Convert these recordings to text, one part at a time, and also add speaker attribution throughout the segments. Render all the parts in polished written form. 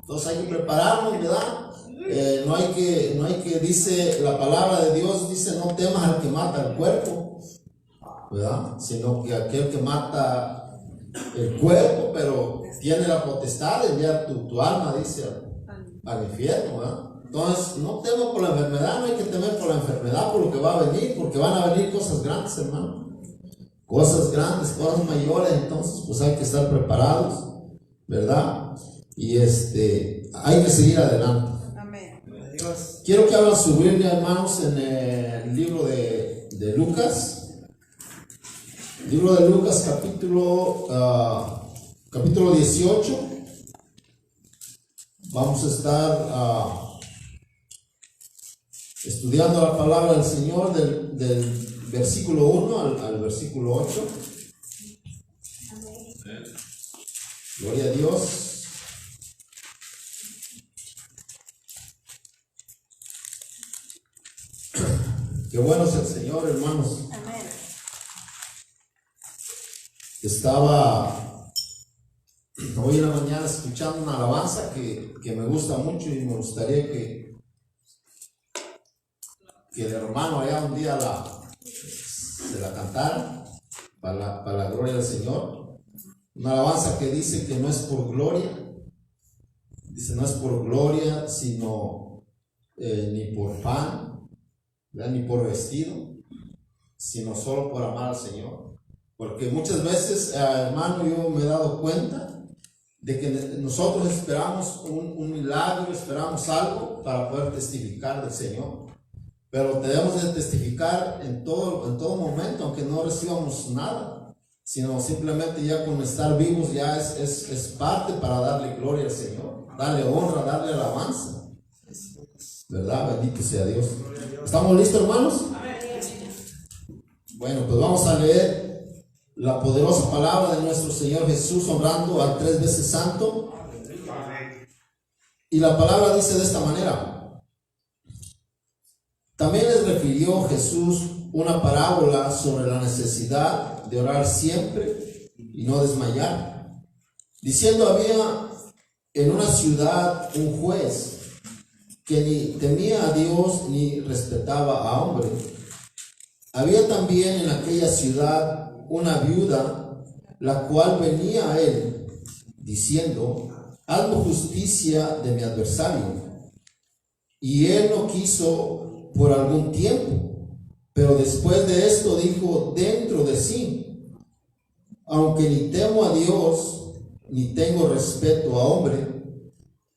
Speaker 1: Entonces hay que prepararnos, ¿verdad? No hay que, dice la palabra de Dios, dice, no temas al que mata el cuerpo, ¿verdad? Sino que aquel que mata el cuerpo, pero tiene la potestad de enviar tu alma, dice, al infierno, ¿verdad? Entonces, no temo por la enfermedad, no hay que temer por la enfermedad, por lo que va a venir, porque van a venir cosas grandes, hermano. Cosas grandes, cosas mayores, entonces, pues hay que estar preparados, ¿verdad? Y hay que seguir adelante.
Speaker 2: Amén.
Speaker 1: Quiero que abran su Biblia, hermanos, en el libro de Lucas. Libro de Lucas, capítulo 18. Vamos a estar estudiando la palabra del Señor del versículo 1 al versículo 8. Gloria a Dios. Qué bueno es el Señor, hermanos.
Speaker 2: Amén.
Speaker 1: Estaba hoy en la mañana escuchando una alabanza que me gusta mucho y me gustaría que el hermano allá un día se la cantara para la gloria del Señor. Una alabanza que dice que no es por gloria, dice no es por gloria, sino ni por pan, ¿verdad? Ni por vestido, sino solo por amar al Señor. Porque muchas veces, hermano, yo me he dado cuenta de que nosotros esperamos un milagro, esperamos algo para poder testificar del Señor. Pero debemos de testificar en todo momento, aunque no recibamos nada, sino simplemente ya con estar vivos ya es parte para darle gloria al Señor, darle honra, darle alabanza. ¿Verdad? Bendito sea Dios. ¿Estamos listos, hermanos? Bueno, pues vamos a leer la poderosa palabra de nuestro Señor Jesús, honrando al 3 veces santo. Y la palabra dice de esta manera: también les refirió Jesús una parábola sobre la necesidad de orar siempre y no desmayar, diciendo: había en una ciudad un juez que ni temía a Dios ni respetaba a hombre. Había también en aquella ciudad una viuda, la cual venía a él diciendo: hazme justicia de mi adversario. Y él no quiso por algún tiempo, pero después de esto dijo dentro de sí: aunque ni temo a Dios ni tengo respeto a hombre,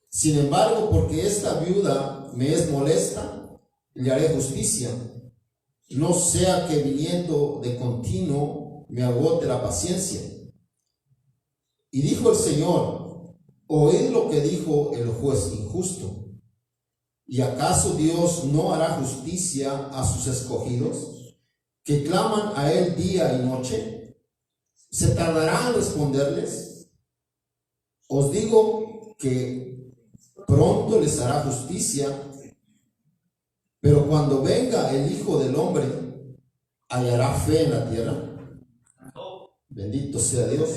Speaker 1: sin embargo, porque esta viuda me es molesta, le haré justicia, no sea que viniendo de continuo me agote la paciencia. Y dijo el Señor: oíd lo que dijo el juez injusto. ¿Y acaso Dios no hará justicia a sus escogidos, que claman a él día y noche? ¿Se tardará en responderles? Os digo que pronto les hará justicia. Pero cuando venga el Hijo del Hombre, ¿hallará fe en la tierra? Bendito sea Dios.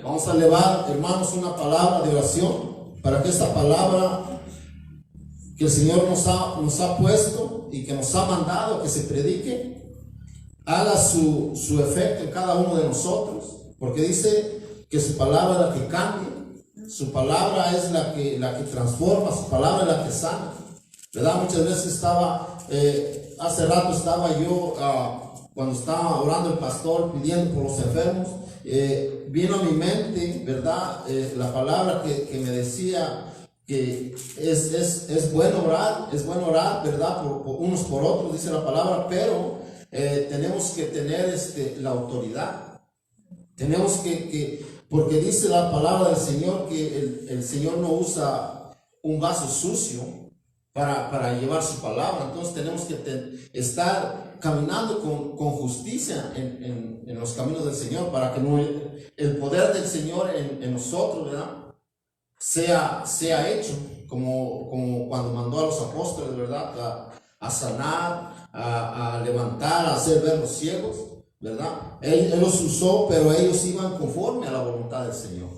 Speaker 1: Vamos a elevar, hermanos, una palabra de oración para que esta palabra que el Señor nos ha puesto y que nos ha mandado que se predique, haga su efecto en cada uno de nosotros, porque dice que su palabra es la que cambia, su palabra es la que transforma, su palabra es la que sana, ¿verdad? Muchas veces hace rato estaba yo, cuando estaba orando el pastor pidiendo por los enfermos, vino a mi mente, ¿verdad? La palabra que me decía que es bueno orar, ¿verdad? Por unos por otros, dice la palabra, pero tenemos que tener la autoridad. Tenemos porque dice la palabra del Señor que el Señor no usa un vaso sucio para llevar su palabra. Entonces tenemos que estar caminando con justicia en los caminos del Señor, para que el poder del Señor en nosotros, ¿verdad?, sea hecho, como cuando mandó a los apóstoles, ¿verdad?, a sanar, a levantar, a hacer ver los ciegos, ¿verdad? Él los usó, pero ellos iban conforme a la voluntad del Señor,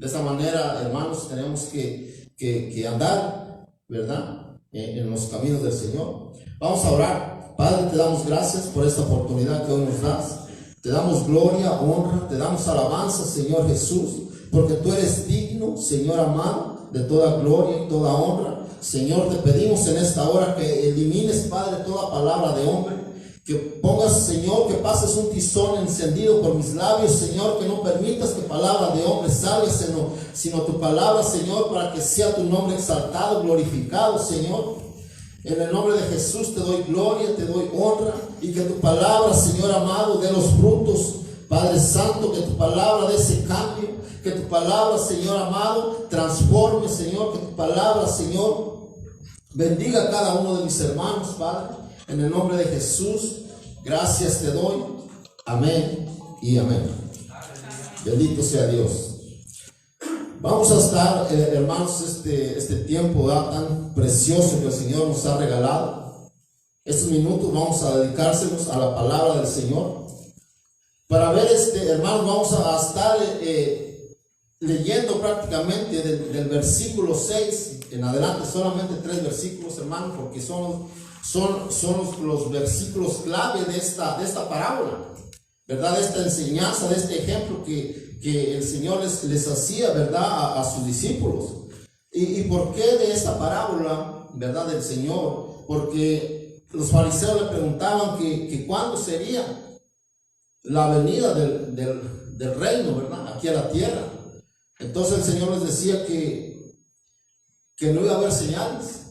Speaker 1: De esa manera, hermanos, tenemos que andar, ¿verdad? En los caminos del Señor. Vamos a orar. Padre, te damos gracias por esta oportunidad que hoy nos das. Te damos gloria, honra, te damos alabanza, Señor Jesús, porque tú eres digno, Señor amado, de toda gloria y toda honra. Señor, te pedimos en esta hora que elimines, Padre, toda palabra de hombre, que pongas, Señor, que pases un tizón encendido por mis labios, Señor, que no permitas que palabra de hombre salga, sino tu palabra, Señor, para que sea tu nombre exaltado, glorificado, Señor. En el nombre de Jesús te doy gloria, te doy honra, y que tu palabra, Señor amado, dé los frutos, Padre Santo, que tu palabra dé ese cambio, que tu palabra, Señor amado, transforme, Señor, que tu palabra, Señor, bendiga a cada uno de mis hermanos, Padre, en el nombre de Jesús. Gracias te doy. Amén y amén. Bendito sea Dios. Vamos a estar, hermanos, este tiempo tan precioso que el Señor nos ha regalado. Estos minutos vamos a dedicárselos a la palabra del Señor. Para ver, hermanos, vamos a estar leyendo prácticamente del versículo 6 en adelante, solamente 3 versículos, hermanos, porque son los versículos clave de esta parábola, ¿verdad? De esta enseñanza, de este ejemplo que el Señor les hacía, ¿verdad? A sus discípulos. ¿Y por qué de esta parábola, ¿verdad? Del Señor? Porque los fariseos le preguntaban que cuándo sería la venida del reino, ¿verdad? Aquí a la tierra. Entonces el Señor les decía que no iba a haber señales,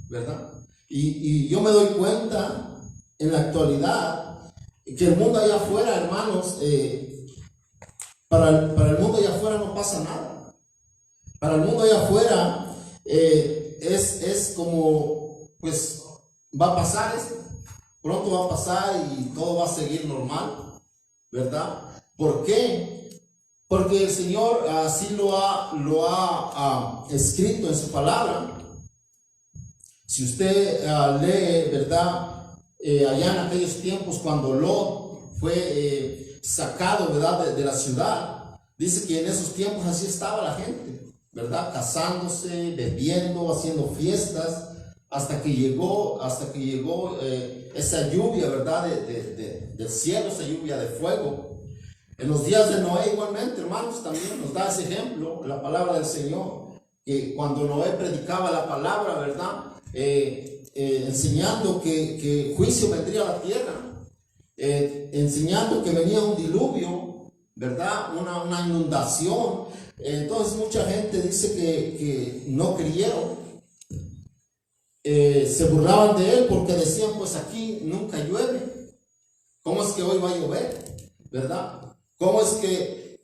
Speaker 1: ¿verdad? Y yo me doy cuenta en la actualidad que el mundo allá afuera, hermanos, para el mundo allá afuera no pasa nada. Para el mundo allá afuera es como, pues, va a pasar esto. Pronto va a pasar y todo va a seguir normal, ¿verdad? ¿Por qué? Porque el Señor así lo ha escrito en su palabra. Si usted lee, ¿verdad? Allá en aquellos tiempos cuando Lot fue sacado, ¿verdad? De la ciudad, dice que en esos tiempos así estaba la gente, ¿verdad? Casándose, bebiendo, haciendo fiestas, hasta que llegó esa lluvia, ¿verdad? Del cielo, esa lluvia de fuego. En los días de Noé igualmente, hermanos, también nos da ese ejemplo, la palabra del Señor, que cuando Noé predicaba la palabra, ¿verdad? Enseñando que juicio vendría a la tierra, enseñando que venía un diluvio, ¿verdad? Una inundación. Entonces mucha gente dice que no creyeron, se burlaban de él porque decían, pues aquí nunca llueve, ¿cómo es que hoy va a llover? ¿Verdad? ¿Cómo es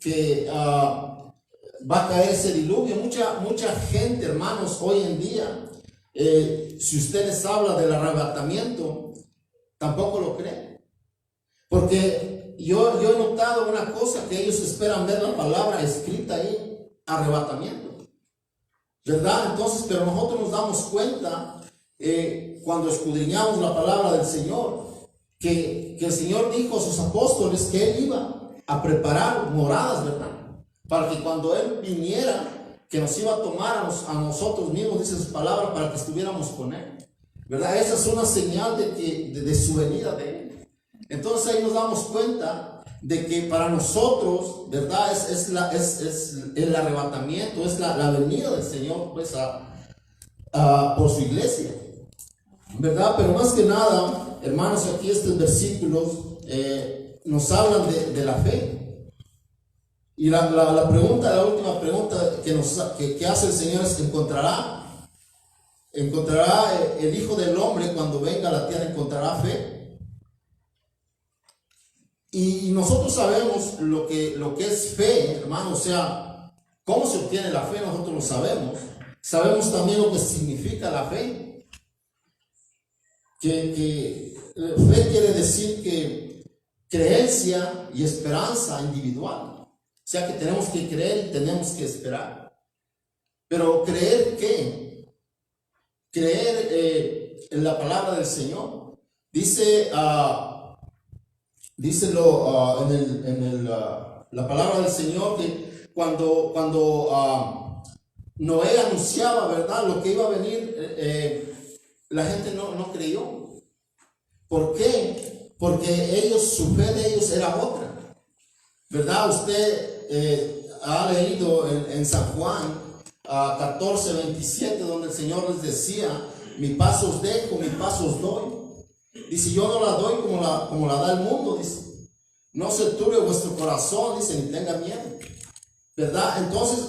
Speaker 1: que va a caer ese diluvio? Mucha gente, hermanos, hoy en día, si usted les habla del arrebatamiento, tampoco lo creen. Porque yo he notado una cosa, que ellos esperan ver la palabra escrita ahí, arrebatamiento, ¿verdad? Entonces, pero nosotros nos damos cuenta, cuando escudriñamos la palabra del Señor, que el Señor dijo a sus apóstoles que Él iba a preparar moradas, ¿verdad? Para que cuando Él viniera, que nos iba a tomar a nosotros mismos, dice su palabra, para que estuviéramos con Él, ¿verdad? Esa es una señal de su venida de Él. Entonces ahí nos damos cuenta de que para nosotros, ¿verdad? Es el arrebatamiento, es la venida del Señor, pues, por su iglesia, ¿verdad? Pero más que nada, hermanos, aquí estos versículos nos hablan de la fe. Y la última pregunta que hace el Señor es: ¿encontrará el Hijo del Hombre cuando venga a la tierra, encontrará fe? Y nosotros sabemos lo que es fe, hermano. O sea, cómo se obtiene la fe, nosotros lo sabemos. Sabemos también lo que significa la fe. Que fe quiere decir que creencia y esperanza individual. O sea que tenemos que creer y tenemos que esperar. Pero ¿creer qué? Creer en la palabra del Señor. Díselo la palabra del Señor, cuando Noé anunciaba, ¿verdad?, lo que iba a venir, la gente no creyó. ¿Por qué? Porque su fe de ellos era otra, ¿verdad? Usted ha leído en San Juan 14:27, donde el Señor les decía: mi paz os dejo, mi paz os doy. Dice: yo no la doy como la da el mundo, dice. No se turbe vuestro corazón, dice, ni tenga miedo, ¿verdad? Entonces,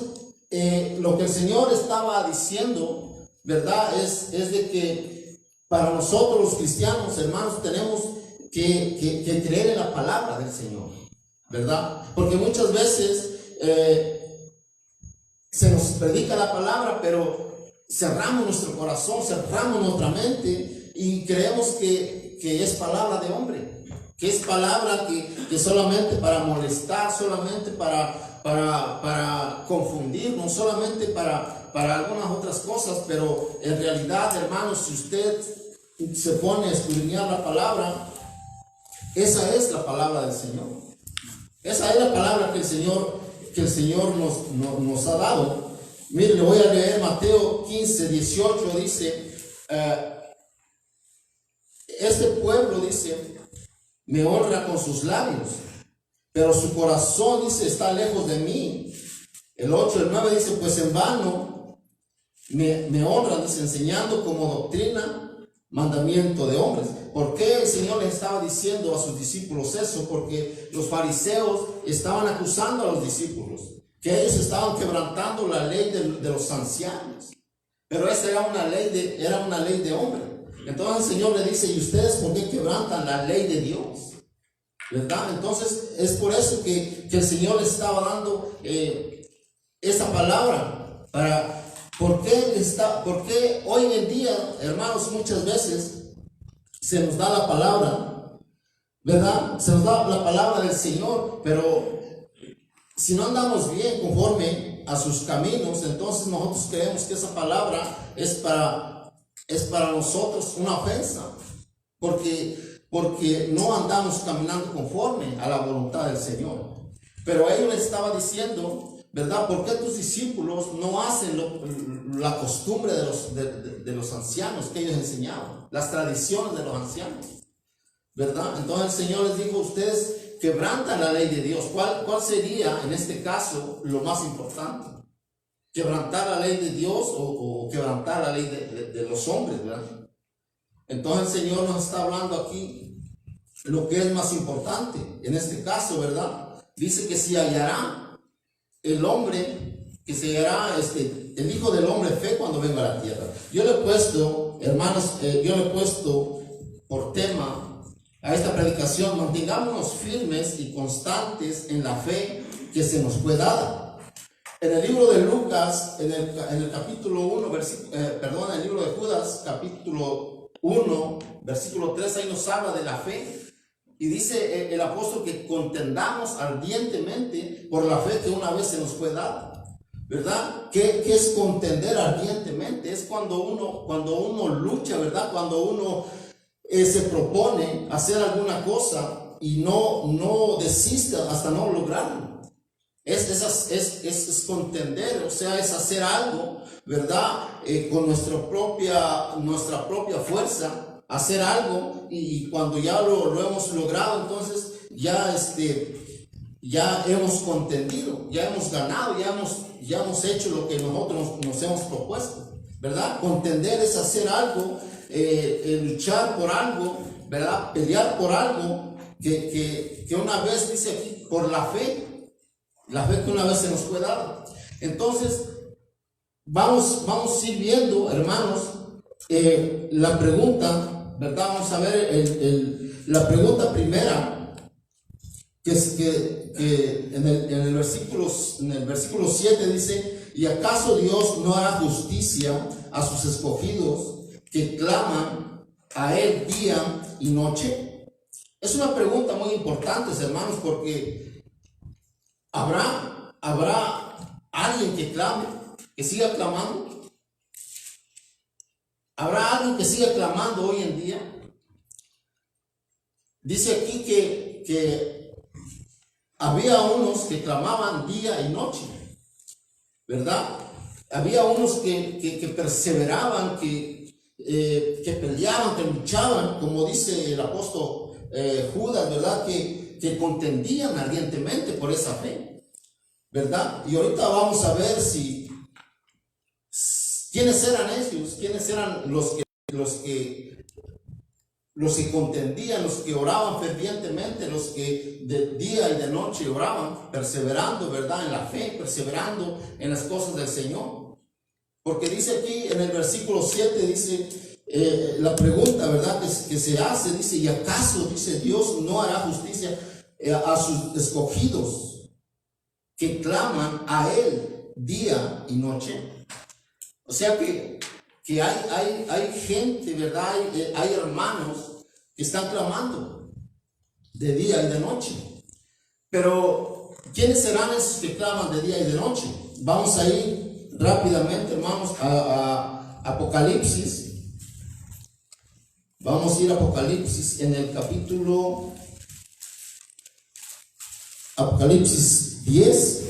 Speaker 1: lo que el Señor estaba diciendo, ¿verdad?, es de que para nosotros los cristianos, hermanos, tenemos que creer en la palabra del Señor, ¿verdad? Porque muchas veces se nos predica la palabra, pero cerramos nuestro corazón, cerramos nuestra mente y creemos que es palabra de hombre, que es palabra que solamente para molestar, solamente para confundirnos, solamente para algunas otras cosas. Pero en realidad, hermanos, si usted se pone a escudriñar la palabra, esa es la palabra del Señor. Esa es la palabra que el Señor nos ha dado. Mire, le voy a leer Mateo 15:18, dice: este pueblo, dice, me honra con sus labios, pero su corazón, dice, está lejos de mí. El 8, el 9 dice: pues en vano me honran, dice, enseñando como doctrina mandamiento de hombres. ¿Por qué el Señor les estaba diciendo a sus discípulos eso? Porque los fariseos estaban acusando a los discípulos que ellos estaban quebrantando la ley de los ancianos, pero esa era una ley de hombre. Entonces el Señor le dice: ¿y ustedes por qué quebrantan la ley de Dios? ¿Verdad? Entonces es por eso que el Señor les estaba dando esa palabra. ¿Por qué hoy en día, hermanos, muchas veces se nos da la palabra, ¿verdad? Se nos da la palabra del Señor, pero si no andamos bien conforme a sus caminos, entonces nosotros creemos que esa palabra es para nosotros una ofensa, porque no andamos caminando conforme a la voluntad del Señor. Pero ellos les estaba diciendo, ¿verdad? ¿Por qué tus discípulos no hacen la costumbre de los ancianos que ellos enseñaban, las tradiciones de los ancianos? ¿Verdad? Entonces el Señor les dijo: ustedes quebrantan la ley de Dios. ¿Cuál sería en este caso lo más importante? ¿Quebrantar la ley de Dios o quebrantar la ley de los hombres, ¿verdad? Entonces el Señor nos está hablando aquí lo que es más importante en este caso, ¿verdad? Dice que si hallará el hombre, que se hallará el Hijo del Hombre fe cuando venga a la tierra. Yo le he puesto, hermanos, por tema a esta predicación: mantengámonos firmes y constantes en la fe que se nos fue dada. En el libro de Lucas, en el capítulo 1, en el libro de Judas, capítulo 1, versículo 3, ahí nos habla de la fe. Y dice el apóstol que contendamos ardientemente por la fe que una vez se nos fue dada. ¿Verdad? ¿Qué es contender ardientemente? Es cuando uno lucha, ¿verdad? Cuando uno se propone hacer alguna cosa y no desiste hasta no lograrlo. Es contender, o sea, es hacer algo, ¿verdad? Con nuestra propia fuerza, hacer algo, y cuando ya lo hemos logrado, entonces ya hemos contendido, ya hemos ganado, ya hemos hecho lo que nosotros nos hemos propuesto, ¿verdad? Contender es hacer algo, luchar por algo, ¿verdad? Pelear por algo que una vez, dice aquí, por la fe que una vez se nos fue dada. Entonces vamos a ir viendo, hermanos, la pregunta, ¿verdad? Vamos a ver la pregunta primera, que en el versículo 7 dice: ¿y acaso Dios no hará justicia a sus escogidos que claman a Él día y noche? Es una pregunta muy importante, hermanos, porque ¿habrá alguien que clame, que siga clamando? ¿Habrá alguien que siga clamando hoy en día? Dice aquí que había unos que clamaban día y noche. ¿verdad? Había unos que perseveraban, que peleaban, que luchaban, como dice el apóstol Judas, ¿verdad? Que contendían ardientemente por esa fe, ¿verdad? Y ahorita vamos a ver quiénes eran ellos, quiénes eran los que contendían, los que oraban fervientemente, los que de día y de noche oraban, perseverando, ¿verdad? En la fe, perseverando en las cosas del Señor. Porque dice aquí en el versículo 7, dice la pregunta, ¿verdad? Que se hace, dice, ¿y acaso, dice, Dios no hará justicia a sus escogidos que claman a Él día y noche? O sea que hay gente, ¿verdad? Hay hermanos que están clamando de día y de noche. Pero, ¿quiénes serán esos que claman de día y de noche? Vamos a ir rápidamente, hermanos, a Apocalipsis. Vamos a ir a Apocalipsis en el capítulo Apocalipsis 10.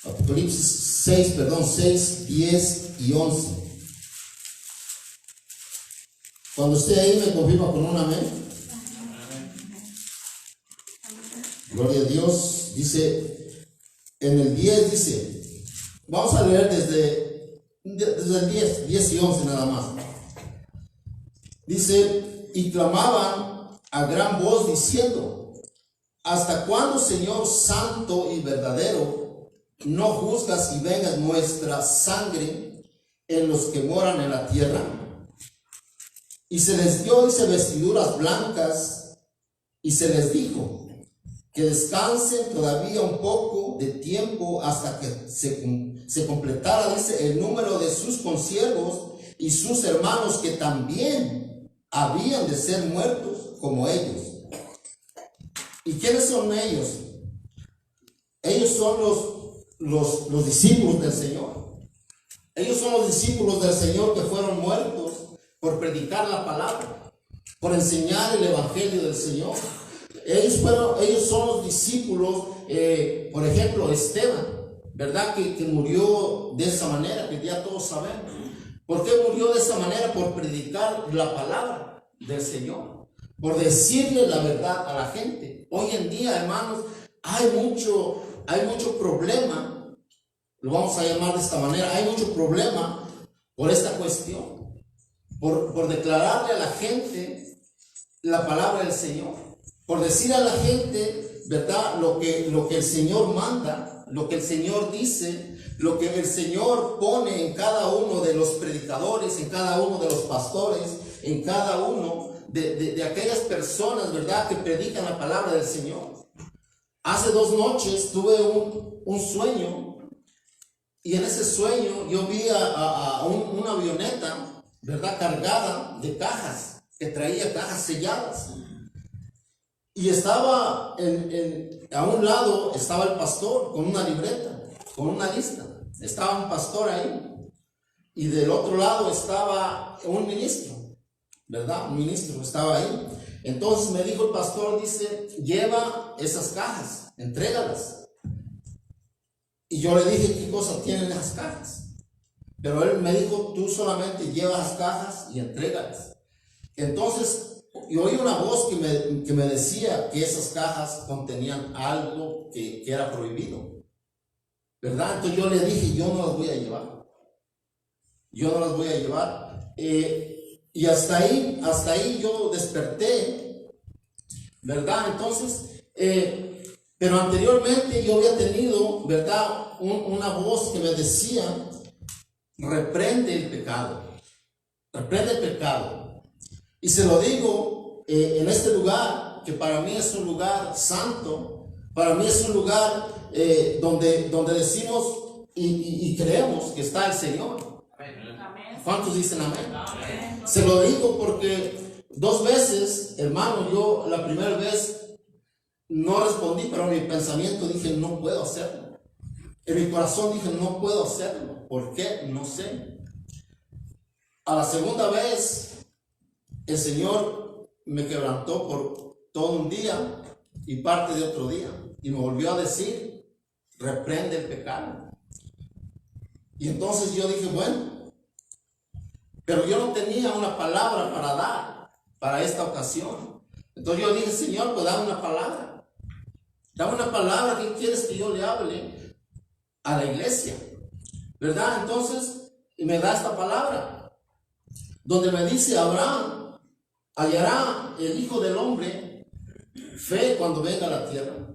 Speaker 1: Apocalipsis 6, 10 y 11. Cuando esté ahí me confirma con un amén. Gloria a Dios. Dice, en el 10 dice, vamos a leer desde el 10 y 11 nada más. Dice, y clamaban a gran voz diciendo, ¿hasta cuándo, Señor santo y verdadero, no juzgas y vengas nuestra sangre en los que moran en la tierra? Y se les dio, dice, vestiduras blancas, y se les dijo que descansen todavía un poco de tiempo hasta que se completara, dice, el número de sus consiervos y sus hermanos que también habían de ser muertos como ellos. ¿Y quiénes son ellos? Ellos son los discípulos del Señor. Ellos son los discípulos del Señor que fueron muertos por predicar la palabra, por enseñar el evangelio del Señor. Ellos son los discípulos, por ejemplo, Esteban, ¿verdad? Que murió de esa manera, que ya todos sabemos. ¿Por qué murió de esa manera? Por predicar la palabra del Señor, por decirle la verdad a la gente. Hoy en día, hermanos, hay mucho problema, lo vamos a llamar de esta manera, hay mucho problema por esta cuestión, por declararle a la gente la palabra del Señor, por decir a la gente, ¿verdad? Lo que el Señor manda, lo que el Señor dice, lo que el Señor pone en cada uno de los predicadores, en cada uno de los pastores, en cada uno de aquellas personas, ¿verdad? Que predican la palabra del Señor. Hace 2 noches tuve un sueño, y en ese sueño yo vi una avioneta, ¿verdad? Cargada de cajas, que traía cajas selladas. Y estaba a un lado estaba el pastor con una libreta, con una lista. Estaba un pastor ahí. Y del otro lado estaba un ministro, ¿verdad? Un ministro estaba ahí. Entonces me dijo el pastor, dice, lleva esas cajas, entrégalas. Y yo le dije, ¿qué cosa tienen esas cajas? Pero él me dijo, tú solamente llevas las cajas y entrégalas. Entonces, yo oí una voz que me decía que esas cajas contenían algo que era prohibido, ¿verdad? Entonces yo le dije, yo no las voy a llevar. Yo no las voy a llevar. Y hasta ahí yo desperté, ¿verdad? Entonces, pero anteriormente yo había tenido, ¿verdad? Una voz que me decía, reprende el pecado, reprende el pecado. Y se lo digo en este lugar, que para mí es un lugar santo, para mí es un lugar donde decimos y creemos que está el Señor. ¿Cuántos dicen amén? Amén. Se lo digo porque 2 veces, hermano, yo la primera vez no respondí, pero en mi pensamiento dije, no puedo hacerlo. En mi corazón dije, no puedo hacerlo. ¿Por qué? No sé. A la segunda vez, el Señor me quebrantó por todo un día y parte de otro día. Y me volvió a decir, reprende el pecado. Y entonces yo dije, bueno, pero yo no tenía una palabra para dar para esta ocasión. Entonces yo dije, Señor, pues dame una palabra. Dame una palabra, ¿qué quieres que yo le hable a la iglesia? ¿Verdad? Entonces me da esta palabra, donde me dice, Abraham hallará el Hijo del Hombre fe cuando venga a la tierra.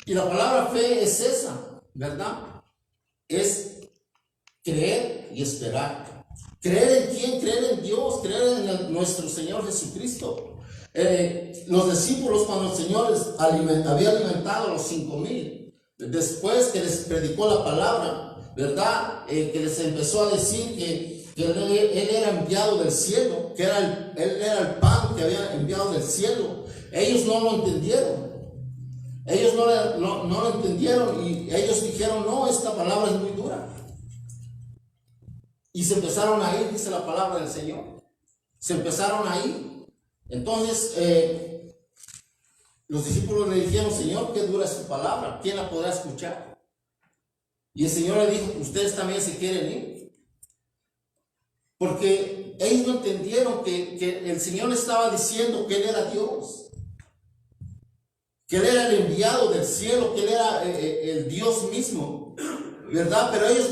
Speaker 1: Y la palabra fe es esa, ¿verdad? Es creer y esperar. ¿Creer en quién? Creer en Dios, creer en nuestro Señor Jesucristo. Los discípulos, cuando el Señor había alimentado a los 5,000, después que les predicó la palabra, ¿verdad? Que les empezó a decir que él era enviado del cielo, que él era el pan que había enviado del cielo. Ellos no lo entendieron. Ellos no lo entendieron y ellos dijeron, no, esta palabra es muy dura. Y se empezaron a ir, dice la palabra del Señor. Se empezaron a ir. Entonces, los discípulos le dijeron, Señor, qué dura es tu palabra, ¿quién la podrá escuchar? Y el Señor le dijo, ustedes también se quieren ir. Porque ellos no entendieron que el Señor le estaba diciendo que Él era Dios, que Él era el enviado del cielo, que Él era el Dios mismo, ¿verdad? Pero ellos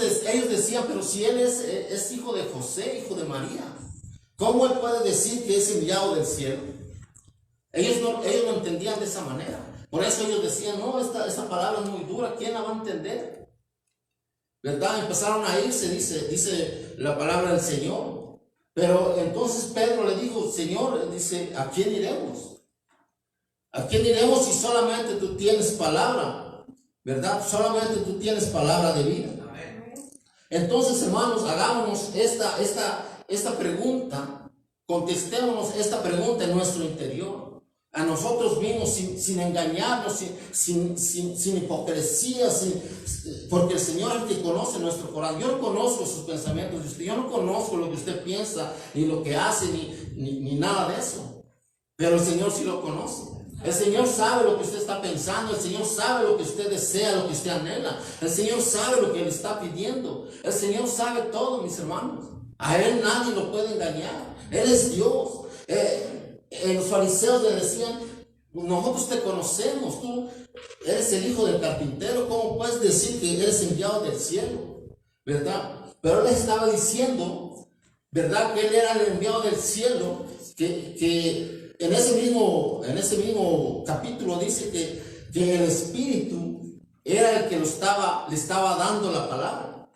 Speaker 1: decían, pero si Él es hijo de José, hijo de María, ¿cómo Él puede decir que es enviado del cielo? Ellos no entendían de esa manera. Por eso ellos decían, no, esta palabra es muy dura, ¿quién la va a entender? ¿Verdad? Empezaron a irse, dice la palabra del Señor. Pero entonces Pedro le dijo, Señor, dice, ¿a quién iremos? ¿A quién iremos si solamente tú tienes palabra? ¿Verdad? Solamente tú tienes palabra de vida. Entonces, hermanos, hagámonos esta pregunta, contestémonos esta pregunta en nuestro interior. A nosotros mismos, sin engañarnos, sin hipocresía, porque el Señor es el que conoce nuestro corazón. Yo no conozco sus pensamientos de usted, yo no conozco lo que usted piensa, ni lo que hace, ni nada de eso. Pero el Señor sí lo conoce. El Señor sabe lo que usted está pensando, el Señor sabe lo que usted desea, lo que usted anhela. El Señor sabe lo que le está pidiendo. El Señor sabe todo, mis hermanos. A Él nadie lo puede engañar. Él es Dios. Los fariseos le decían, nosotros te conocemos, tú eres el hijo del carpintero, ¿cómo puedes decir que eres enviado del cielo? ¿Verdad? Pero él les estaba diciendo, ¿verdad? Que él era el enviado del cielo, que en ese mismo capítulo dice que el Espíritu era el que le estaba dando la palabra,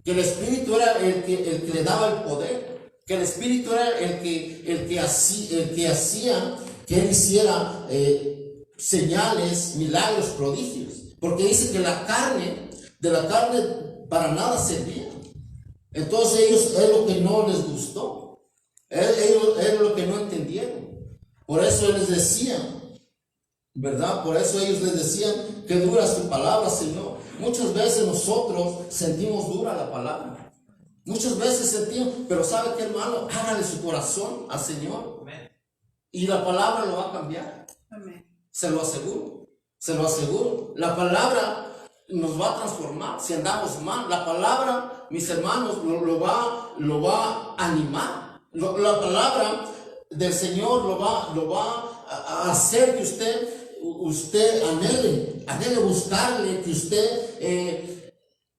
Speaker 1: que el Espíritu era el que le daba el poder, que el Espíritu era el que hacía que él hiciera señales, milagros, prodigios, porque dice que de la carne para nada servía. Entonces ellos es lo que no les gustó, ellos es lo que no entendieron. Por eso él les decía, ¿verdad? Por eso ellos les decían, qué dura es tu palabra, Señor. Muchas veces nosotros sentimos dura la palabra. Muchas veces sentimos, pero ¿sabe qué, hermano? Ábrale su corazón al Señor. Amén. Y la palabra lo va a cambiar. Amén. Se lo aseguro. Se lo aseguro. La palabra nos va a transformar si andamos mal. La palabra, mis hermanos, lo va a animar. La palabra del Señor lo va a hacer que usted anhele buscarle, que usted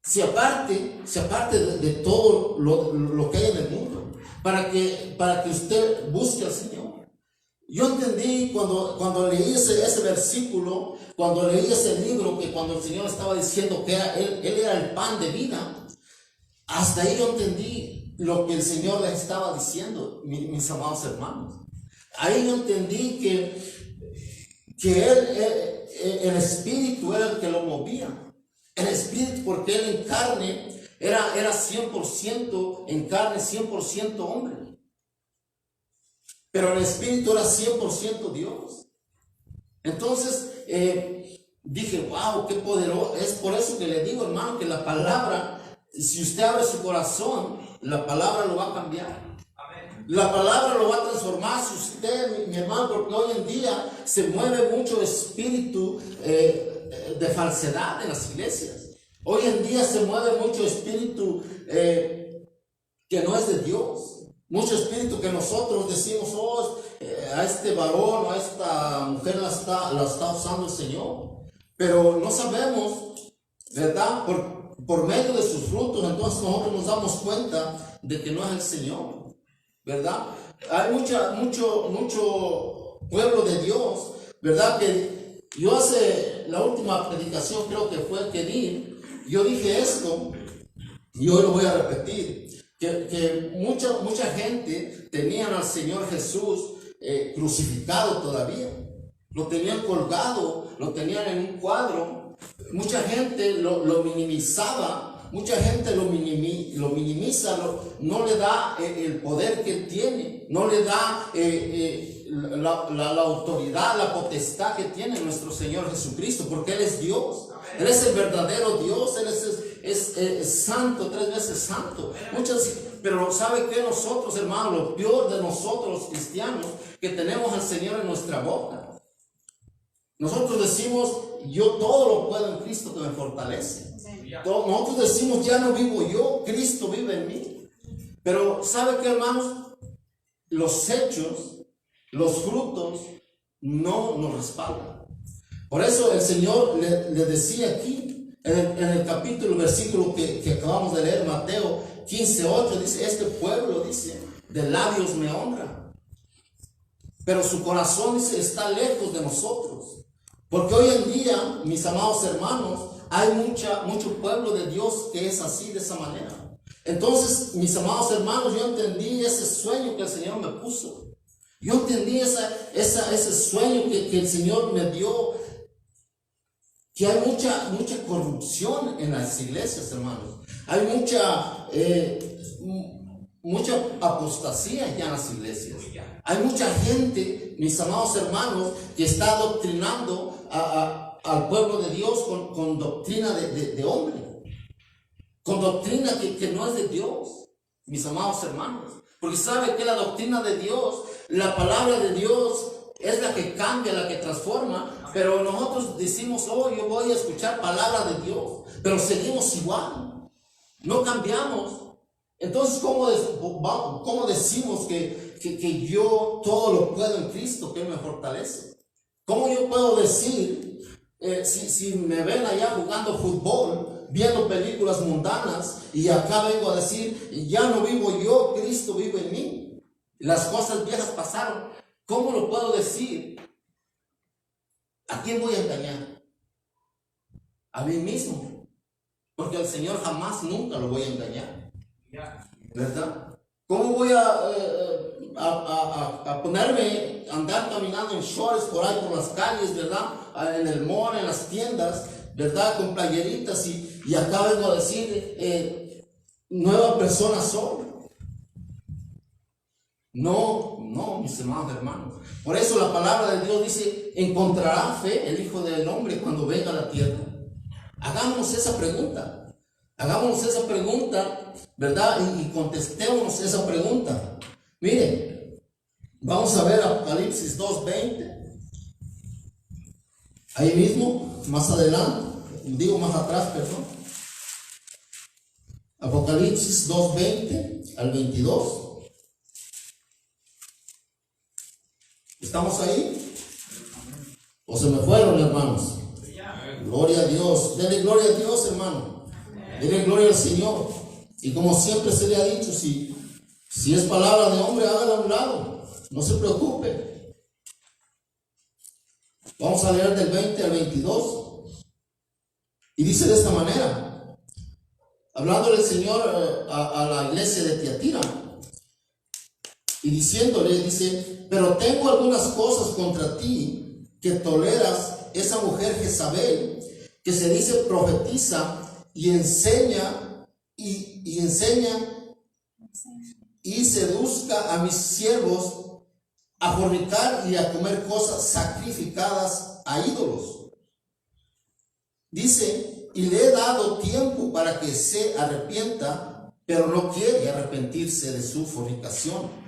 Speaker 1: se aparte de todo lo que hay en el mundo, para que usted busque al Señor. Yo entendí cuando leí ese versículo, cuando leí ese libro, que cuando el Señor estaba diciendo que Él era el pan de vida, hasta ahí yo entendí lo que el Señor les estaba diciendo, mis amados hermanos. Ahí yo entendí que el Espíritu era el que lo movía. El Espíritu, porque Él en carne era 100% en carne, 100% hombre. Pero el Espíritu era 100% Dios. Entonces dije, wow, qué poderoso. Es por eso que le digo, hermano, que la palabra, si usted abre su corazón, la palabra lo va a cambiar. La palabra lo va a transformar si usted, mi hermano, porque hoy en día se mueve mucho espíritu de falsedad en las iglesias. Hoy en día se mueve mucho espíritu que no es de Dios. Mucho espíritu que nosotros decimos, a este varón o a esta mujer la está usando el Señor. Pero no sabemos, ¿verdad? Por medio de sus frutos, entonces nosotros nos damos cuenta de que no es el Señor, ¿verdad? Hay mucho pueblo de Dios, ¿verdad? Que yo la última predicación creo que fue que di, yo dije esto y hoy lo voy a repetir. Que mucha gente tenían al Señor Jesús crucificado todavía. Lo tenían colgado, lo tenían en un cuadro. Mucha gente lo minimizaba, mucha gente lo minimiza, no le da el poder que él tiene, no le da la autoridad, la potestad que tiene nuestro Señor Jesucristo, porque Él es Dios. Él es el verdadero Dios, Él es santo, 3 veces santo. Pero ¿sabe qué? Nosotros, hermanos, lo peor de nosotros los cristianos, que tenemos al Señor en nuestra boca. Nosotros decimos, yo todo lo puedo en Cristo que me fortalece. Nosotros decimos, ya no vivo yo, Cristo vive en mí. Pero ¿sabe qué, hermanos? Los hechos, los frutos, no nos respaldan. Por eso el Señor le decía aquí, en el capítulo, versículo que acabamos de leer, Mateo 15:8, dice, este pueblo, dice, de labios me honra, pero su corazón, dice, está lejos de nosotros. Porque hoy en día, mis amados hermanos, hay mucho pueblo de Dios que es así, de esa manera. Entonces, mis amados hermanos, yo entendí ese sueño que el Señor me puso. Yo entendí ese sueño que el Señor me dio, que hay mucha corrupción en las iglesias, hermanos. Hay mucha apostasía ya en las iglesias. Hay mucha gente, mis amados hermanos, que está adoctrinando al pueblo de Dios con doctrina de hombre, con doctrina que no es de Dios, mis amados hermanos. Porque sabe que la doctrina de Dios, la palabra de Dios, es la que cambia, la que transforma. Pero nosotros decimos, yo voy a escuchar palabra de Dios, pero seguimos igual, no cambiamos. Entonces, ¿cómo decimos que yo todo lo puedo en Cristo, que Él me fortalece? ¿Cómo yo puedo decir, si me ven allá jugando fútbol, viendo películas mundanas, y acá vengo a decir, ya no vivo yo, Cristo vive en mí, las cosas viejas pasaron? ¿Cómo lo puedo decir? ¿A quién voy a engañar? A mí mismo, porque al Señor jamás, nunca lo voy a engañar, ¿verdad? ¿Cómo voy a ponerme, andar caminando en shorts por ahí por las calles, ¿verdad? En el mall, en las tiendas, ¿verdad? Con playeritas y acá vengo a decir, nueva persona soy. No, mis hermanos, hermanos. Por eso la palabra de Dios dice, ¿encontrará fe el Hijo del Hombre cuando venga a la tierra? Hagámonos esa pregunta. Hagámonos esa pregunta, ¿verdad? Y contestémonos esa pregunta. Miren, vamos a ver Apocalipsis 2:20. Ahí mismo, más adelante, digo más atrás, perdón. Apocalipsis 2:20 al 22. ¿Estamos ahí? ¿O se me fueron, hermanos? Gloria a Dios. Denle gloria a Dios, hermano. Denle gloria al Señor. Y como siempre se le ha dicho, si es palabra de hombre, hágala a un lado. No se preocupe. Vamos a leer del 20 al 22. Y dice de esta manera, hablándole el Señor a la iglesia de Tiatira, y diciéndole, dice, pero tengo algunas cosas contra ti, que toleras esa mujer Jezabel, que se dice profetiza y enseña y seduzca a mis siervos a fornicar y a comer cosas sacrificadas a ídolos. Dice, y le he dado tiempo para que se arrepienta, pero no quiere arrepentirse de su fornicación.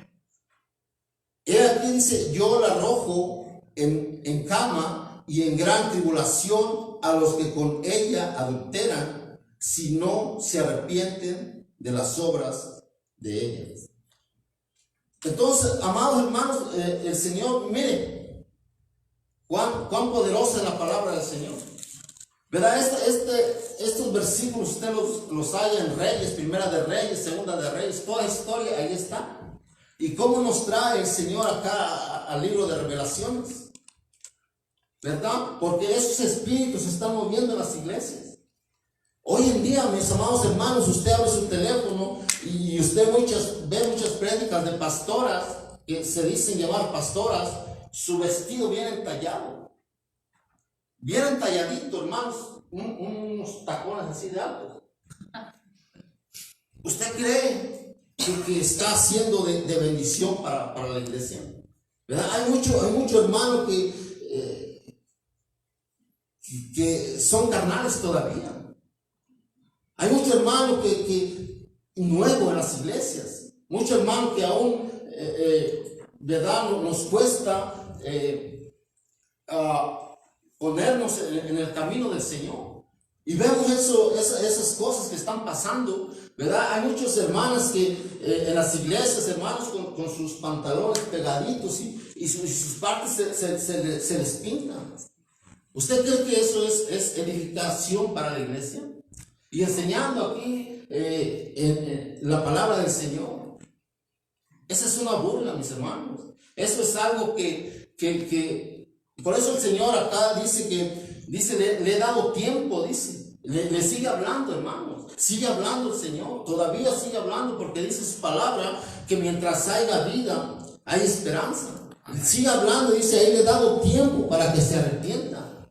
Speaker 1: He aquí, dice, yo la arrojo en cama y en gran tribulación a los que con ella adulteran, si no se arrepienten de las obras de ella. Entonces, amados hermanos, el Señor, mire, cuán poderosa es la palabra del Señor. ¿Verdad? Estos versículos usted los halla en Reyes, Primera de Reyes, Segunda de Reyes, toda historia ahí está. ¿Y cómo nos trae el Señor acá al libro de Revelaciones? ¿Verdad? Porque esos espíritus se están moviendo en las iglesias. Hoy en día, mis amados hermanos, usted abre su teléfono y usted ve muchas prédicas de pastoras que se dicen llamar pastoras, su vestido bien entallado. Bien entalladito, hermanos, unos tacones así de altos. ¿Usted cree que está haciendo de bendición para la iglesia? ¿Verdad? Hay mucho hermano que son carnales todavía. Hay mucho hermano que nuevo en las iglesias. Mucho hermano que aún, ¿verdad? Nos cuesta ponernos en el camino del Señor. Y vemos esas cosas que están pasando, ¿verdad? Hay muchas hermanas que en las iglesias, hermanos, con sus pantalones pegaditos y sus partes se les pintan. ¿Usted cree que eso es edificación para la iglesia? Y enseñando aquí en la palabra del Señor. Esa es una burla, mis hermanos. Eso es algo que por eso el Señor acá dice, le he dado tiempo, dice. Le sigue hablando, hermanos. Sigue hablando el Señor. Todavía sigue hablando porque dice su palabra que mientras haya vida, hay esperanza. Sigue hablando, dice, ahí le he dado tiempo para que se arrepienta.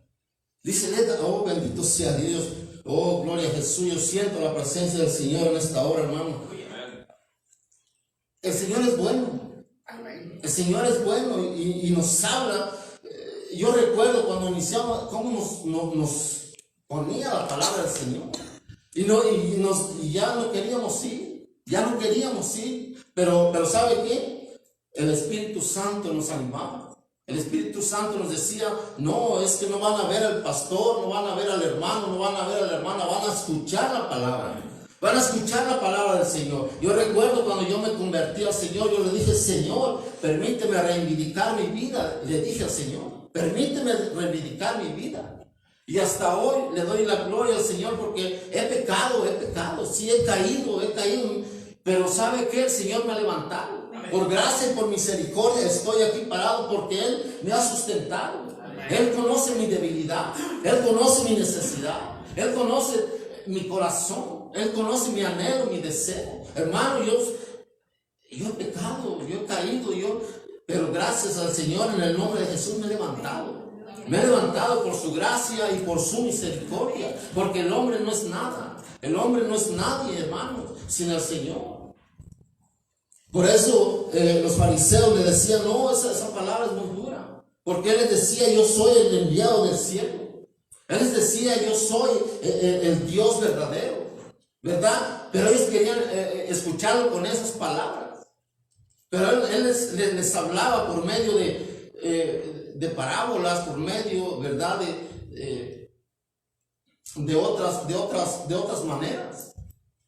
Speaker 1: Dice, oh, bendito sea Dios. Oh, gloria a Jesús. Yo siento la presencia del Señor en esta hora, hermano. El Señor es bueno. El Señor es bueno y nos habla. Yo recuerdo cuando iniciamos, cómo nos ponía la palabra del Señor. Y ya no queríamos ir. Pero ¿sabe qué? El Espíritu Santo nos animaba. El Espíritu Santo nos decía, no, es que no van a ver al pastor, no van a ver al hermano, no van a ver a la hermana, van a escuchar la palabra. Van a escuchar la palabra del Señor. Yo recuerdo cuando yo me convertí al Señor, yo le dije, Señor, permíteme reivindicar mi vida. Le dije al Señor, permíteme reivindicar mi vida. Y hasta hoy le doy la gloria al Señor porque he pecado, sí he caído. Pero ¿sabe qué? El Señor me ha levantado. Por gracia y por misericordia estoy aquí parado porque Él me ha sustentado. Él conoce mi debilidad, Él conoce mi necesidad, Él conoce mi corazón, Él conoce mi anhelo, mi deseo. Hermano, yo he pecado, yo he caído, pero gracias al Señor en el nombre de Jesús me he levantado. Me he levantado por su gracia y por su misericordia, porque el hombre no es nada. El hombre no es nadie, hermano, sin el Señor. Por eso los fariseos le decían, no, esa palabra es muy dura. Porque Él les decía, yo soy el enviado del cielo. Él les decía, yo soy el Dios verdadero. ¿Verdad? Pero ellos querían escucharlo con esas palabras. Pero Él les hablaba por medio de parábolas, por medio, ¿verdad? De otras maneras.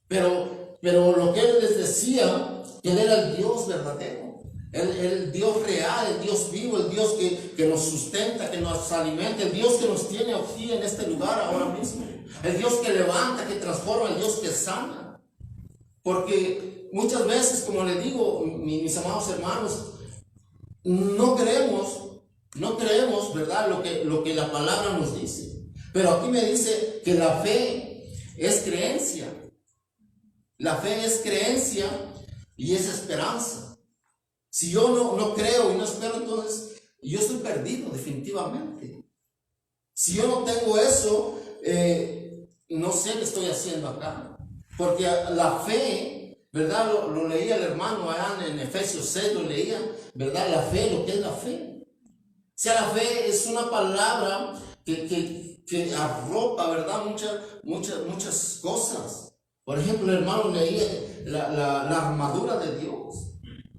Speaker 1: Pero lo que Él les decía, Él era el Dios verdadero, el Dios real, el Dios vivo, el Dios que nos sustenta, que nos alimenta, el Dios que nos tiene aquí en este lugar ahora mismo, el Dios que levanta, que transforma, el Dios que sana. Porque muchas veces, como le digo, mis amados hermanos, no creemos, ¿verdad? Lo que la palabra nos dice. Pero aquí me dice que la fe es creencia. La fe es creencia y es esperanza. Si yo no creo y no espero, entonces yo estoy perdido definitivamente. Si yo no tengo eso, no sé qué estoy haciendo acá. Porque la fe, ¿verdad? Lo leía el hermano allá en Efesios 6, lo leía, ¿verdad? La fe, lo que es la fe. O sea, la fe es una palabra que arropa, ¿verdad? Muchas cosas. Por ejemplo, el hermano leía la armadura de Dios.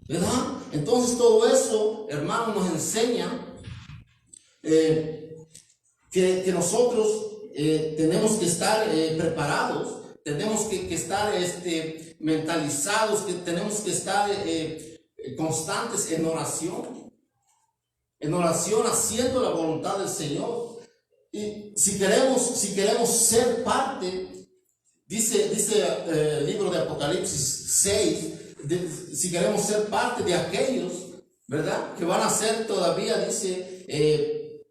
Speaker 1: ¿verdad? Entonces todo eso, hermano, nos enseña que nosotros tenemos que estar preparados, tenemos que estar mentalizados, que tenemos que estar constantes en oración haciendo la voluntad del Señor. Y si queremos ser parte, dice el libro de Apocalipsis 6, si queremos ser parte de aquellos, ¿verdad?, que van a ser todavía, dice,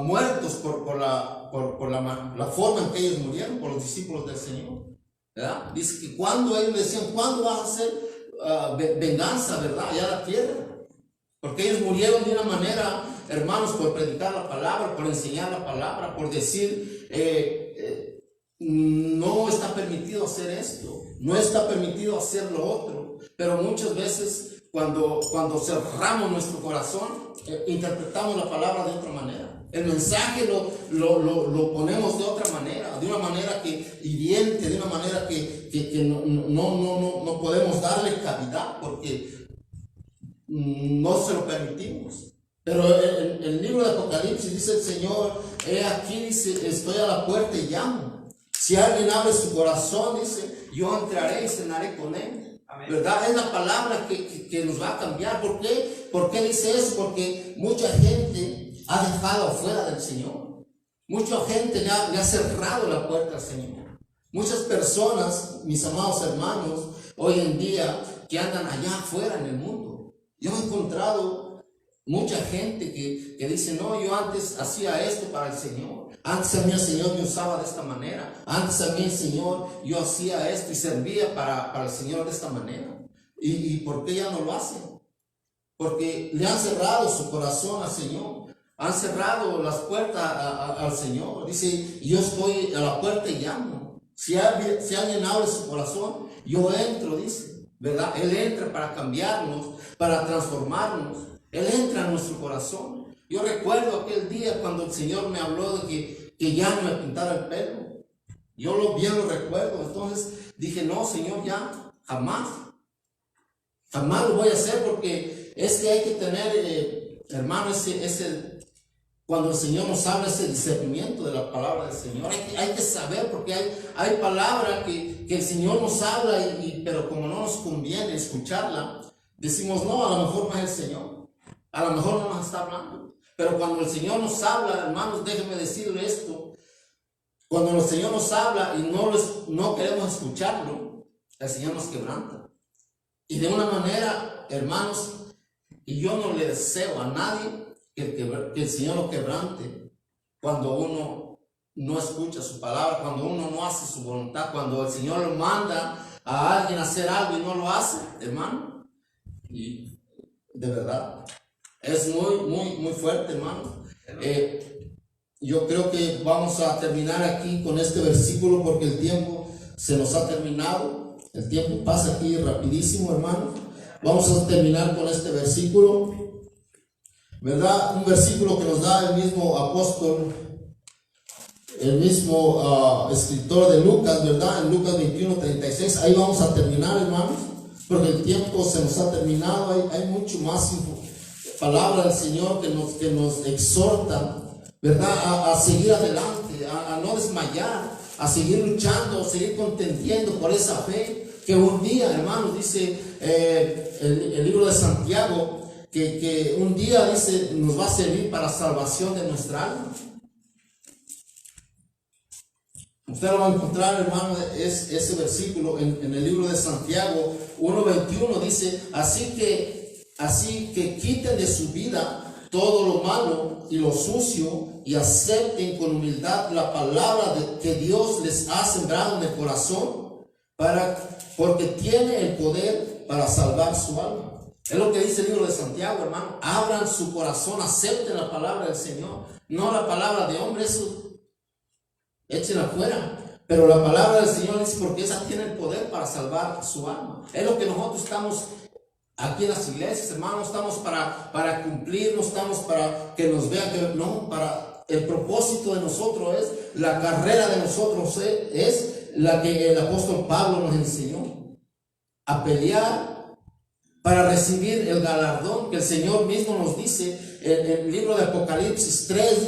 Speaker 1: muertos por la forma en que ellos murieron, por los discípulos del Señor, ¿verdad? Dice que cuando ellos decían, ¿cuándo vas a hacer venganza, verdad, allá a la tierra? Porque ellos murieron de una manera, hermanos, por predicar la palabra, por enseñar la palabra, por decir, no está permitido hacer esto, no está permitido hacer lo otro. Pero muchas veces cuando cerramos nuestro corazón, interpretamos la palabra de otra manera. El mensaje lo ponemos de otra manera, de una manera que hiriente, de una manera que no podemos darle cavidad porque no se lo permitimos. Pero en el libro de Apocalipsis dice el Señor, he aquí, dice, estoy a la puerta y llamo. Si alguien abre su corazón, dice, yo entraré y cenaré con él. Amén. ¿Verdad? Es la palabra que nos va a cambiar. ¿Por qué? ¿Por qué dice eso? Porque mucha gente ha dejado afuera del Señor. Mucha gente le ha cerrado la puerta al Señor. Muchas personas, mis amados hermanos, hoy en día, que andan allá afuera en el mundo. Yo he encontrado mucha gente que dice, no, yo antes hacía esto para el Señor. Antes a mí el Señor me usaba de esta manera. Antes a mí el Señor, yo hacía esto y servía para el Señor de esta manera. ¿Y por qué ya no lo hacen? Porque le han cerrado su corazón al Señor. Han cerrado las puertas al Señor. Dice, yo estoy a la puerta y llamo. Si alguien abre su corazón, yo entro, dice, ¿verdad? Él entra para cambiarnos, para transformarnos. Él entra en nuestro corazón. Yo recuerdo aquel día cuando el Señor me habló de que ya no me pintara el pelo. Yo bien lo recuerdo. Entonces dije, no, Señor, ya, jamás lo voy a hacer, porque es que hay que tener, hermano, cuando el Señor nos habla, ese discernimiento de la palabra del Señor. Hay que saber, porque hay palabra que el Señor nos habla, pero como no nos conviene escucharla, decimos, no, a lo mejor no es el Señor. A lo mejor no nos está hablando. Pero cuando el Señor nos habla, hermanos, déjenme decirle esto. Cuando el Señor nos habla y no queremos escucharlo, el Señor nos quebranta. Y de una manera, hermanos, y yo no le deseo a nadie que el Señor lo quebrante cuando uno no escucha su palabra, cuando uno no hace su voluntad, cuando el Señor lo manda a alguien a hacer algo y no lo hace, hermano. Y de verdad, es muy fuerte, hermano. Yo creo que vamos a terminar aquí con este versículo porque el tiempo se nos ha terminado. El tiempo pasa aquí rapidísimo, hermano. Vamos a terminar con este versículo, ¿verdad? Un versículo que nos da el mismo apóstol, el mismo escritor de Lucas, ¿verdad? En Lucas 21:36. Ahí vamos a terminar, hermanos, porque el tiempo se nos ha terminado. Hay mucho más palabra del Señor que nos exhorta, ¿verdad? A seguir adelante, a no desmayar, a seguir luchando, a seguir contendiendo por esa fe que un día, hermanos, dice el libro de Santiago, que un día, dice, nos va a servir para salvación de nuestra alma. Usted lo va a encontrar, hermano, ese versículo en el libro de Santiago 1:21. Dice, así que quiten de su vida todo lo malo y lo sucio y acepten con humildad la palabra que Dios les ha sembrado en el corazón, porque tiene el poder para salvar su alma. Es lo que dice el libro de Santiago, hermano. Abran su corazón, acepten la palabra del Señor, no la palabra de hombre, eso échenla afuera. Pero la palabra del Señor dice, porque esa tiene el poder para salvar su alma. Es lo que nosotros estamos aquí en las iglesias, hermanos. Estamos para cumplir, no estamos para que nos vean, no, para el propósito de nosotros la carrera de nosotros es la que el apóstol Pablo nos enseñó, a pelear para recibir el galardón que el Señor mismo nos dice en el libro de Apocalipsis 3,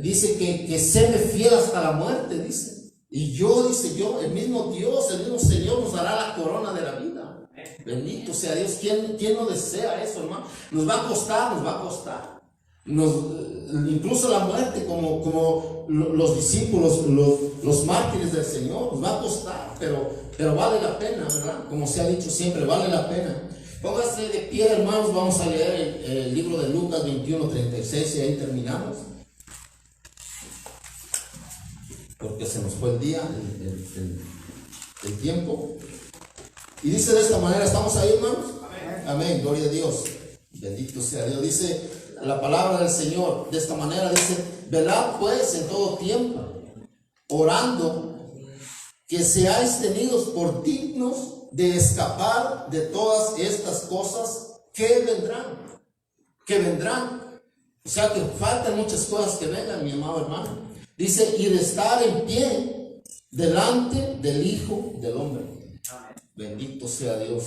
Speaker 1: dice que séme fiel hasta la muerte, dice. Y yo, dice yo, el mismo Dios, el mismo Señor nos dará la corona de la vida. Bendito sea Dios. ¿Quién no desea eso, hermano? Nos va a costar. Incluso la muerte, como los discípulos, los mártires del Señor, nos va a costar, pero vale la pena, ¿verdad? Como se ha dicho siempre, vale la pena. Póngase de pie, hermanos, vamos a leer el libro de Lucas 21:36 y ahí terminamos. Porque se nos fue el día, el tiempo. Y dice de esta manera, ¿estamos ahí, hermanos? Amén. Amén, gloria a Dios. Bendito sea Dios. Dice la palabra del Señor de esta manera, dice: velad pues en todo tiempo, orando que seáis tenidos por dignos de escapar de todas estas cosas que vendrán. O sea que faltan muchas cosas que vengan, mi amado hermano. Dice, y de estar en pie delante del Hijo del Hombre. Bendito sea Dios.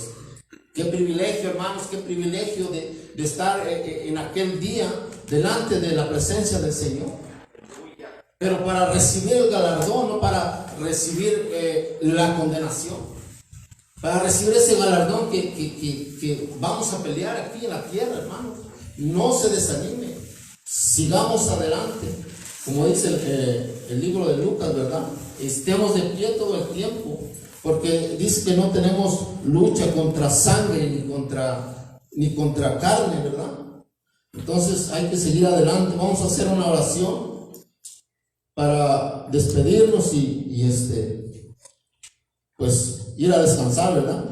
Speaker 1: Qué privilegio, hermanos, qué privilegio de estar en aquel día delante de la presencia del Señor. Pero para recibir el galardón, no para recibir la condenación. Para recibir ese galardón que vamos a pelear aquí en la tierra, hermanos. No se desanime. Sigamos adelante. Como dice el libro de Lucas, ¿verdad? Estemos de pie todo el tiempo. Porque dice que no tenemos lucha contra sangre ni contra carne, ¿verdad? Entonces hay que seguir adelante. Vamos a hacer una oración para despedirnos y pues ir a descansar, ¿verdad?